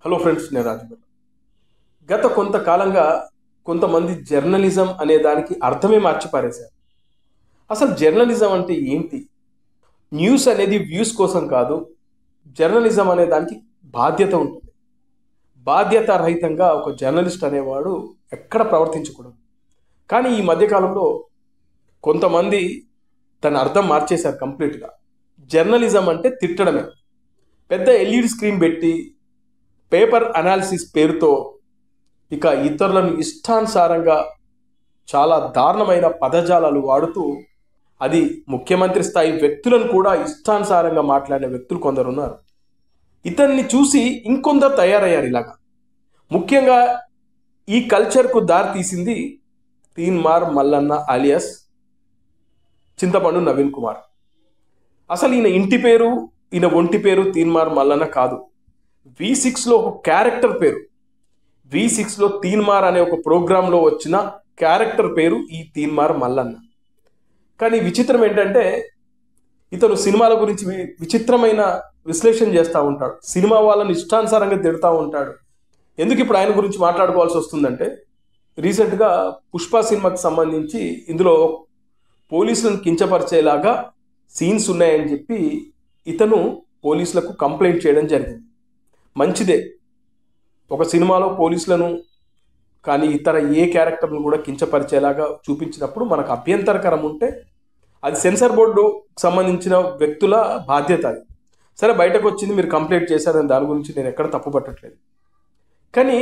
Hello friends, నేను రాజు. గత కొంతకాలంగా కొంతమంది జర్నలిజం అనే దానికి అర్థమే మార్చిపారేశారు. అసలు జర్నలిజం అంటే ఏంటి? న్యూస్ అనేది వ్యూస్ కోసం కాదు. జర్నలిజం అనే దానికి బాధ్యత ఉంటుంది. బాధ్యత రహితంగా ఒక జర్నలిస్ట్ అనేవాడు ఎక్కడ ప్రవర్తించకూడదు. కానీ ఈ మధ్యకాలంలో కొంతమంది తన అర్థం మార్చేశారు కంప్లీట్గా. జర్నలిజం అంటే తిట్టడమే. పెద్ద ఎల్ఈడి స్క్రీన్ పెట్టి పేపర్ అనాలిసిస్ పేరుతో ఇక ఇతరులను ఇష్టానుసారంగా చాలా దారుణమైన పదజాలాలు వాడుతూ, అది ముఖ్యమంత్రి స్థాయి వ్యక్తులను కూడా ఇష్టానుసారంగా మాట్లాడిన వ్యక్తులు కొందరు ఉన్నారు. ఇతన్ని చూసి ఇంకొందరు తయారయ్యారు ఇలాగా. ముఖ్యంగా ఈ కల్చర్కు దారి తీసింది తీన్మార్ మల్లన్న అలియాస్ చింతపండు నవీన్ కుమార్. అసలు ఈయన ఇంటి పేరు, ఈయన ఒంటి పేరు తీన్మార్ మల్లన్న కాదు. V6లో ఒక క్యారెక్టర్ పేరు. V6లో తీన్మార్ అనే ఒక ప్రోగ్రాంలో వచ్చిన క్యారెక్టర్ పేరు ఈ తీన్మార్ మల్లన్న. కానీ విచిత్రం ఏంటంటే, ఇతను సినిమాల గురించి విచిత్రమైన విశ్లేషణ చేస్తూ ఉంటాడు. సినిమా వాళ్ళని ఇష్టానుసారంగా తిడుతూ ఉంటాడు. ఎందుకు ఇప్పుడు ఆయన గురించి మాట్లాడుకోవాల్సి వస్తుందంటే, రీసెంట్గా పుష్ప సినిమాకి సంబంధించి ఇందులో పోలీసులను కించపరిచేలాగా సీన్స్ ఉన్నాయని చెప్పి ఇతను పోలీసులకు కంప్లైంట్ చేయడం జరిగింది. మంచిదే, ఒక సినిమాలో పోలీసులను కానీ ఇతర ఏ క్యారెక్టర్ను కూడా కించపరిచేలాగా చూపించినప్పుడు మనకు అభ్యంతరకరం ఉంటే అది సెన్సార్ బోర్డు సంబంధించిన వ్యక్తుల బాధ్యత. అది సరే, బయటకు వచ్చింది, మీరు కంప్లైంట్ చేశారని దాని గురించి నేను ఎక్కడ తప్పు పట్టట్లేదు. కానీ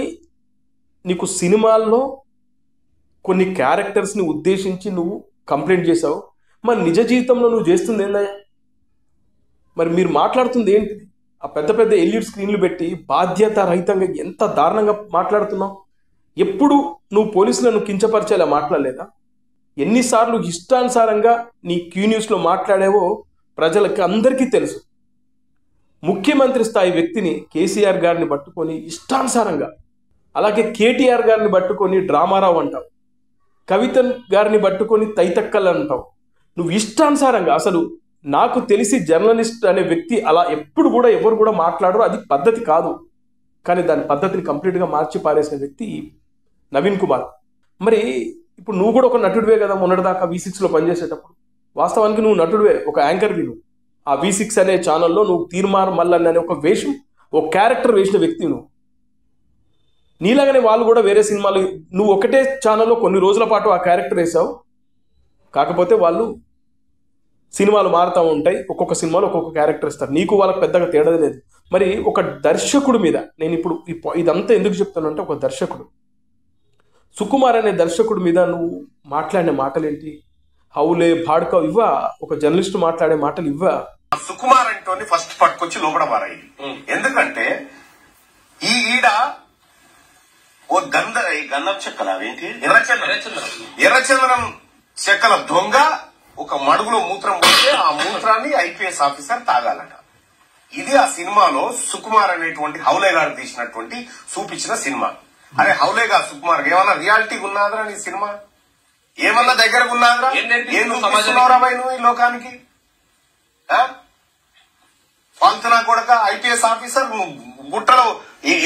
నీకు సినిమాల్లో కొన్ని క్యారెక్టర్స్ని ఉద్దేశించి నువ్వు కంప్లైంట్ చేసావు, మరి నిజ జీవితంలో నువ్వు చేస్తుంది ఏందయ్యా? మరి మీరు మాట్లాడుతుంది ఏంటిది? ఆ పెద్ద పెద్ద ఎల్ఈడి స్క్రీన్లు పెట్టి బాధ్యత రహితంగా ఎంత దారుణంగా మాట్లాడుతున్నావు. ఎప్పుడు నువ్వు పోలీసులను కించపరిచేలా మాట్లాడలేదా? ఎన్నిసార్లు ఇష్టానుసారంగా నీ క్యూ న్యూస్లో మాట్లాడావో ప్రజలకి అందరికీ తెలుసు. ముఖ్యమంత్రి స్థాయి వ్యక్తిని కేసీఆర్ గారిని పట్టుకొని ఇష్టానుసారంగా, అలాగే కేటీఆర్ గారిని పట్టుకొని డ్రామారావు అంటావు, కవిత గారిని పట్టుకొని తైతక్కలు అంటావు. నువ్వు ఇష్టానుసారంగా, అసలు నాకు తెలిసి జర్నలిస్ట్ అనే వ్యక్తి అలా ఎప్పుడు కూడా ఎవరు కూడా మాట్లాడరు. అది పద్ధతి కాదు. కానీ దాని పద్ధతిని కంప్లీట్గా మార్చి పారేసిన వ్యక్తి నవీన్ కుమార్. మరి ఇప్పుడు నువ్వు కూడా ఒక నటుడివే కదా. మొన్నటిదాకా V6లో పనిచేసేటప్పుడు వాస్తవానికి నువ్వు నటుడివే, ఒక యాంకర్వి. నువ్వు ఆ V6 అనే ఛానల్లో నువ్వు తీన్మార్ మల్లన్న అనే ఒక వేషం, ఒక క్యారెక్టర్ వేసిన వ్యక్తి నువ్వు. నీలాగానే వాళ్ళు కూడా వేరే సినిమాలు, నువ్వు ఒకటే ఛానల్లో కొన్ని రోజుల పాటు ఆ క్యారెక్టర్ వేసావు. కాకపోతే వాళ్ళు సినిమాలు మారుతూ ఉంటాయి, ఒక్కొక్క సినిమాలో ఒక్కొక్క క్యారెక్టర్ ఇస్తారు. నీకు వాళ్ళకి పెద్దగా తేడా లేదు. మరి ఒక దర్శకుడి మీద నేను ఇప్పుడు ఇదంతా ఎందుకు చెప్తానంటే, ఒక దర్శకుడు సుకుమార్ అనే దర్శకుడి మీద నువ్వు మాట్లాడిన మాటలు ఏంటి? హౌలే భాడ్కవ్ ఇవ్వా? ఒక జర్నలిస్ట్ మాట్లాడే మాటలు ఇవ్వా? సుకుమార్ అంటోని ఫస్ట్ పట్టుకొచ్చి లోపల మారాయి. ఎందుకంటే ఈడ ఓ గంధం చెక్కల అవేంటి ఎర్రచంద్రం చెక్కల దొంగ ఒక మడుగులో మూత్రం పోతే ఆ మూత్రాన్ని ఐపీఎస్ ఆఫీసర్ తాగాలట. ఇది ఆ సినిమాలో సుకుమార్ అనేటువంటి హౌలే గారు తీసినటువంటి చూపించిన సినిమా. అరే హౌలే గారు సుకుమార్ ఏమన్నా రియాలిటీ ఉన్నదిరా నీ సినిమా? ఏమన్నా దగ్గరకు ఉన్నదిరా? నువ్వు ఈ లోకానికి పంతనా కొడక ఐపీఎస్ ఆఫీసర్ గుట్టలో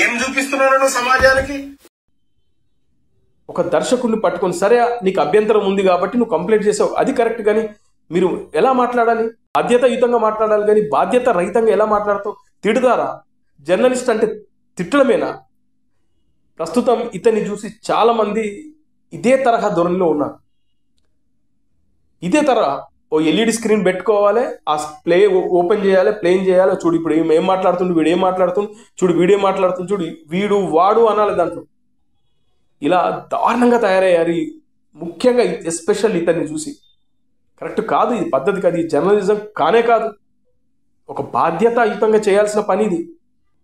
ఏం చూపిస్తున్నాడు నువ్వు సమాజానికి? ఒక దర్శకుడిని పట్టుకొని, సరే నీకు అభ్యంతరం ఉంది కాబట్టి నువ్వు కంప్లైంట్ చేసావు, అది కరెక్ట్. కానీ మీరు ఎలా మాట్లాడాలి? బాధ్యతాయుతంగా మాట్లాడాలి. కానీ బాధ్యత రహితంగా ఎలా మాట్లాడతావు? తిడతారా? జర్నలిస్ట్ అంటే తిట్టడమేనా? ప్రస్తుతం ఇతన్ని చూసి చాలామంది ఇదే తరహా ధోరణిలో ఉన్నారు. ఇదే తరహా ఓ ఎల్ఈడి స్క్రీన్ పెట్టుకోవాలి, ఆ ప్లే ఓపెన్ చేయాలి, ప్లేన్ చేయాలి. చూడు ఇప్పుడు ఏం మాట్లాడుతుండు, వీడు ఏం మాట్లాడుతుండు, చూడు వీడియో మాట్లాడుతుంది, చూడు వీడు వాడు అనాలి దాంట్లో. ఇలా దారుణంగా తయారయ్యారు. ముఖ్యంగా ఎస్పెషల్ ఇతన్ని చూసి కరెక్ట్ కాదు. ఇది పద్ధతి కాదు. ఇది జర్నలిజం కానే కాదు. ఒక బాధ్యతాయుతంగా చేయాల్సిన పని ఇది.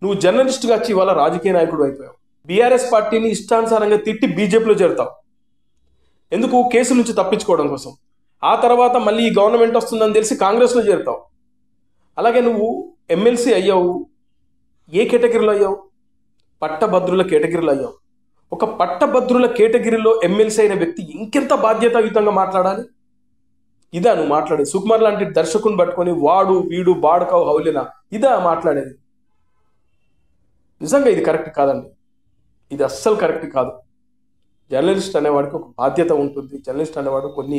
నువ్వు జర్నలిస్ట్గా వచ్చి ఇవాళ రాజకీయ నాయకుడు అయిపోయావు. బీఆర్ఎస్ పార్టీని ఇష్టానుసారంగా తిట్టి బీజేపీలో చేరుతావు. ఎందుకు? కేసు నుంచి తప్పించుకోవడం కోసం. ఆ తర్వాత మళ్ళీ ఈ గవర్నమెంట్ వస్తుందని తెలిసి కాంగ్రెస్లో చేరుతావు. అలాగే నువ్వు ఎమ్మెల్సీ అయ్యావు. ఏ కేటగిరీలో అయ్యావు? పట్టభద్రుల కేటగిరీలో అయ్యావు. ఒక పట్టభద్రుల కేటగిరీలో ఎమ్మెల్సీ అయిన వ్యక్తి ఇంకెంత బాధ్యతాయుతంగా మాట్లాడాలి? ఇదా నువ్వు మాట్లాడేది? సుకుమార్ లాంటి దర్శకుని పట్టుకొని వాడు వీడు బాడుకావు హౌలేనా, ఇదా మాట్లాడేది? నిజంగా ఇది కరెక్ట్ కాదండి. ఇది అస్సలు కరెక్ట్ కాదు. జర్నలిస్ట్ అనేవాడికి ఒక బాధ్యత ఉంటుంది. జర్నలిస్ట్ అనేవాడు కొన్ని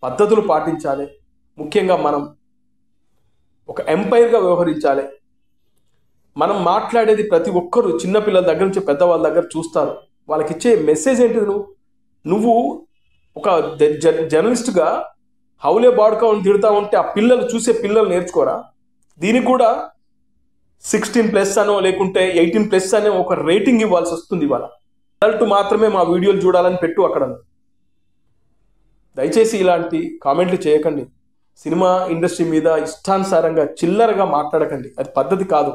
పద్ధతులు పాటించాలి. ముఖ్యంగా మనం ఒక ఎంపైర్గా వ్యవహరించాలి. మనం మాట్లాడేది ప్రతి ఒక్కరు చిన్నపిల్లల దగ్గర నుంచి పెద్దవాళ్ళ దగ్గర చూస్తారు. వాళ్ళకి ఇచ్చే మెసేజ్ ఏంటిది? నువ్వు ఒక జర్నలిస్ట్గా హౌలే బాడుకావుని తిడతా ఉంటే ఆ పిల్లలు చూసే పిల్లలు నేర్చుకోరా? దీనికి కూడా 16+ అనో లేకుంటే 18+ అనే ఒక రేటింగ్ ఇవ్వాల్సి వస్తుంది. ఇవాళ అడల్ట్ మాత్రమే మా వీడియోలు చూడాలని పెట్టు అక్కడ. దయచేసి ఇలాంటి కామెంట్లు చేయకండి. సినిమా ఇండస్ట్రీ మీద ఇష్టానుసారంగా చిల్లరగా మాట్లాడకండి. అది పద్ధతి కాదు.